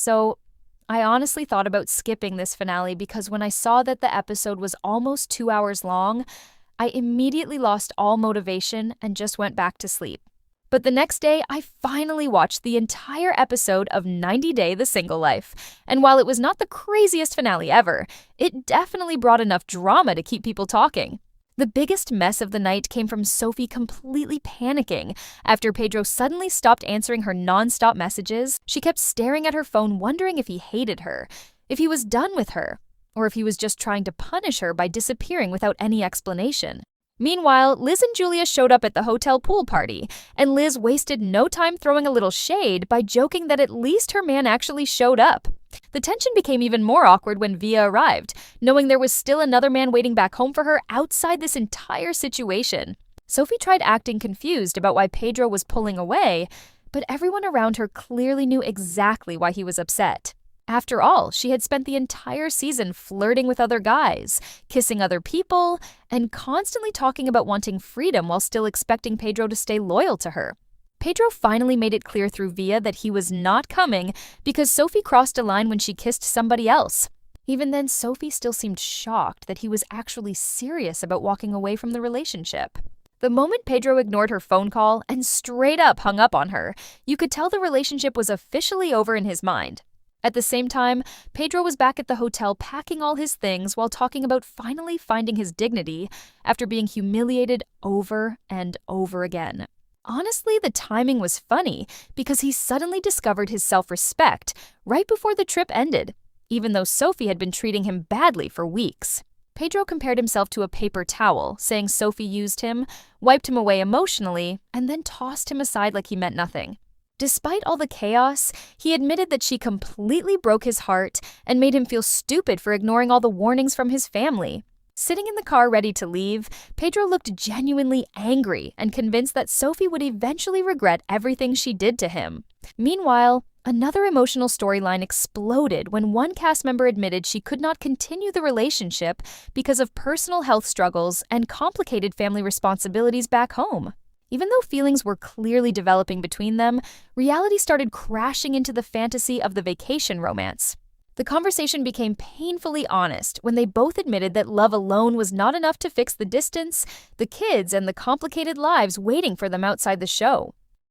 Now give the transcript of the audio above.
So, I honestly thought about skipping this finale because when I saw that the episode was almost 2 hours long, I immediately lost all motivation and just went back to sleep. But the next day, I finally watched the entire episode of 90 Day the Single Life. And while it was not the craziest finale ever, it definitely brought enough drama to keep people talking. The biggest mess of the night came from Sophie completely panicking. After Pedro suddenly stopped answering her nonstop messages, she kept staring at her phone wondering if he hated her, if he was done with her, or if he was just trying to punish her by disappearing without any explanation. Meanwhile, Liz and Julia showed up at the hotel pool party, and Liz wasted no time throwing a little shade by joking that at least her man actually showed up. The tension became even more awkward when Via arrived, knowing there was still another man waiting back home for her outside this entire situation. Sophie tried acting confused about why Pedro was pulling away, but everyone around her clearly knew exactly why he was upset. After all, she had spent the entire season flirting with other guys, kissing other people, and constantly talking about wanting freedom while still expecting Pedro to stay loyal to her. Pedro finally made it clear through Via that he was not coming because Sophie crossed a line when she kissed somebody else. Even then, Sophie still seemed shocked that he was actually serious about walking away from the relationship. The moment Pedro ignored her phone call and straight up hung up on her, you could tell the relationship was officially over in his mind. At the same time, Pedro was back at the hotel packing all his things while talking about finally finding his dignity after being humiliated over and over again. Honestly, the timing was funny because he suddenly discovered his self-respect right before the trip ended, even though Sophie had been treating him badly for weeks. Pedro compared himself to a paper towel, saying Sophie used him, wiped him away emotionally, and then tossed him aside like he meant nothing. Despite all the chaos, he admitted that she completely broke his heart and made him feel stupid for ignoring all the warnings from his family. Sitting in the car ready to leave, Pedro looked genuinely angry and convinced that Sophie would eventually regret everything she did to him. Meanwhile, another emotional storyline exploded when one cast member admitted she could not continue the relationship because of personal health struggles and complicated family responsibilities back home. Even though feelings were clearly developing between them, reality started crashing into the fantasy of the vacation romance. The conversation became painfully honest when they both admitted that love alone was not enough to fix the distance, the kids, and the complicated lives waiting for them outside the show.